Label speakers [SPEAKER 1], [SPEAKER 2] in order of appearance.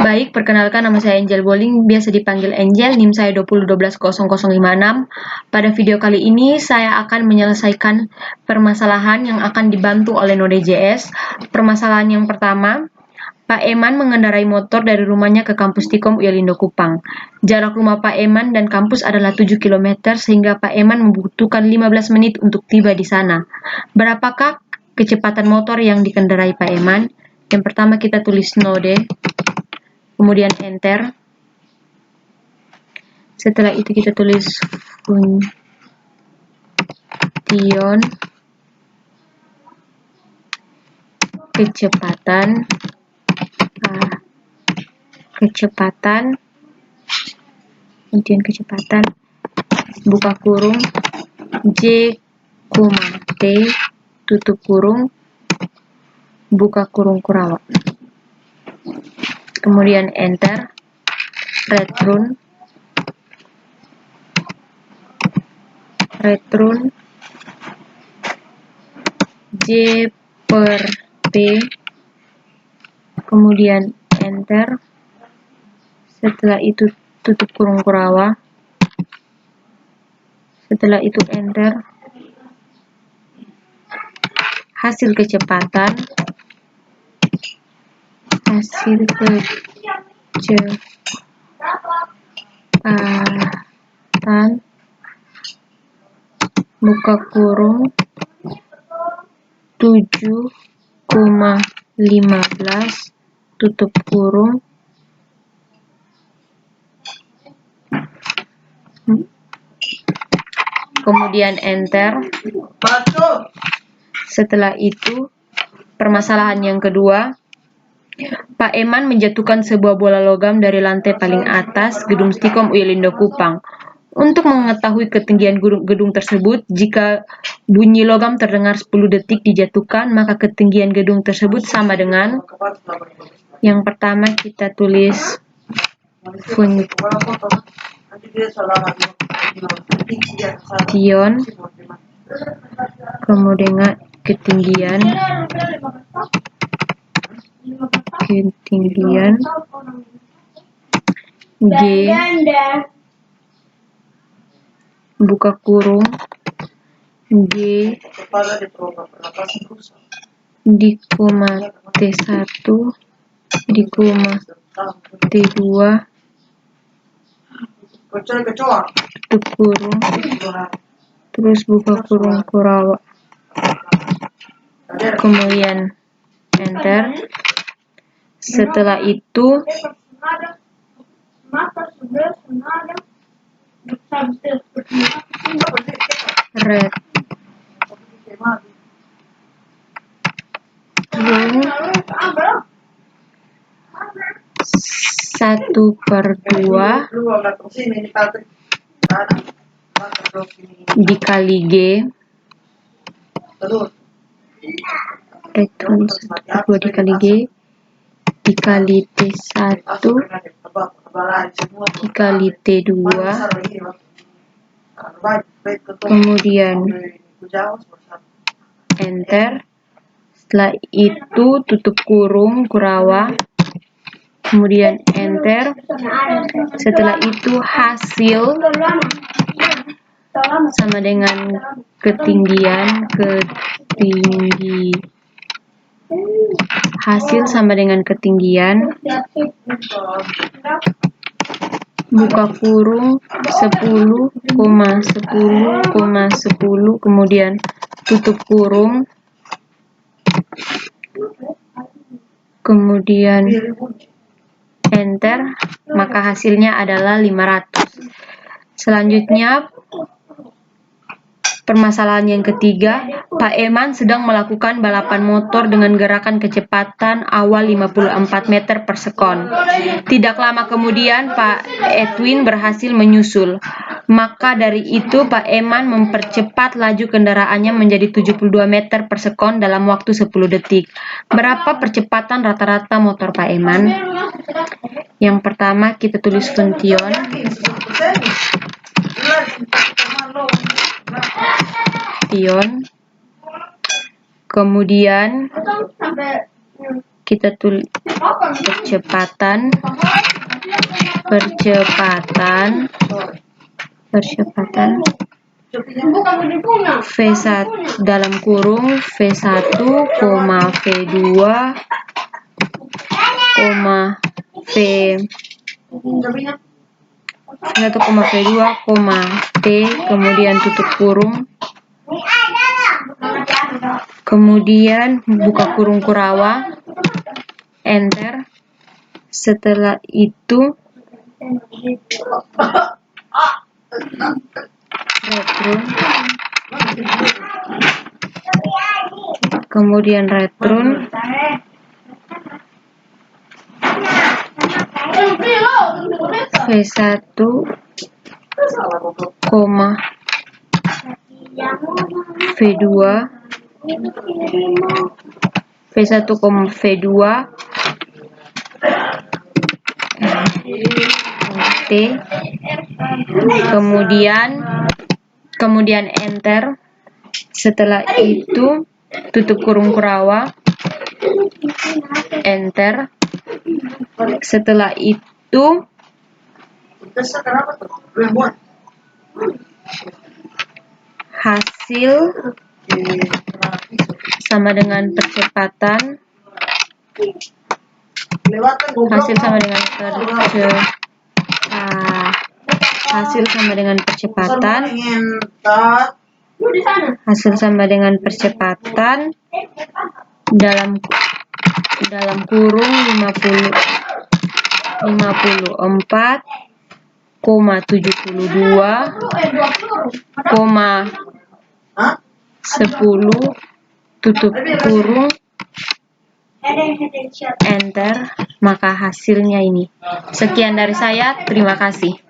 [SPEAKER 1] Baik, perkenalkan nama saya Angel Bowling, biasa dipanggil Angel, NIM saya 20120056. Pada video kali ini saya akan menyelesaikan permasalahan yang akan dibantu oleh Node.js. Permasalahan yang pertama, Pak Eman mengendarai motor dari rumahnya ke kampus Tikom Uyalindo Kupang. Jarak rumah Pak Eman dan kampus adalah 7 km sehingga Pak Eman membutuhkan 15 menit untuk tiba di sana. Berapakah kecepatan motor yang dikendarai Pak Eman? Yang pertama kita tulis node, kemudian enter. Setelah itu kita tulis function kecepatan buka kurung j, t tutup kurung buka kurung Kurawa, kemudian enter. return j per p, kemudian enter. Setelah itu tutup kurung Kurawa, setelah itu enter. Hasil kecepatan buka kurung 7,15 tutup kurung kemudian enter. Setelah itu permasalahan yang kedua, Pak Eman menjatuhkan sebuah bola logam dari lantai paling atas gedung Stikom Uyalindo Kupang. Untuk mengetahui ketinggian gedung tersebut, jika bunyi logam terdengar 10 detik dijatuhkan, maka ketinggian gedung tersebut sama dengan, yang pertama kita tulis function kemudian ketinggian G buka kurung G di koma T1 di koma T2 tutup kurung terus buka kurung Kurawa, kemudian enter. Setelah itu return 1/2 dikali G dikali G dikali T1 dikali T2 kemudian enter. Setelah itu tutup kurung Kurawa, kemudian enter. Setelah itu hasil sama dengan ketinggian buka kurung 10,10,10 kemudian tutup kurung kemudian enter, maka hasilnya adalah 500. Selanjutnya permasalahan yang ketiga, Pak Eman sedang melakukan balapan motor dengan gerakan kecepatan awal 54 meter per sekon. Tidak lama kemudian Pak Edwin berhasil menyusul. Maka dari itu Pak Eman mempercepat laju kendaraannya menjadi 72 meter per sekon dalam waktu 10 detik. Berapa percepatan rata-rata motor Pak Eman? Yang pertama kita tulis function kemudian kita tulis percepatan V1 dalam kurung V1, V2, T, kemudian tutup kurung, kemudian buka kurung kurawa, enter. Setelah itu return, kemudian return, V1, V2, T, kemudian enter. Setelah itu tutup kurung kurawa, enter. Setelah itu hasil sama dengan percepatan, hasil sama dengan percepatan dalam kurung 54,72,10 tutup kurung, enter, maka hasilnya ini. Sekian dari saya, terima kasih.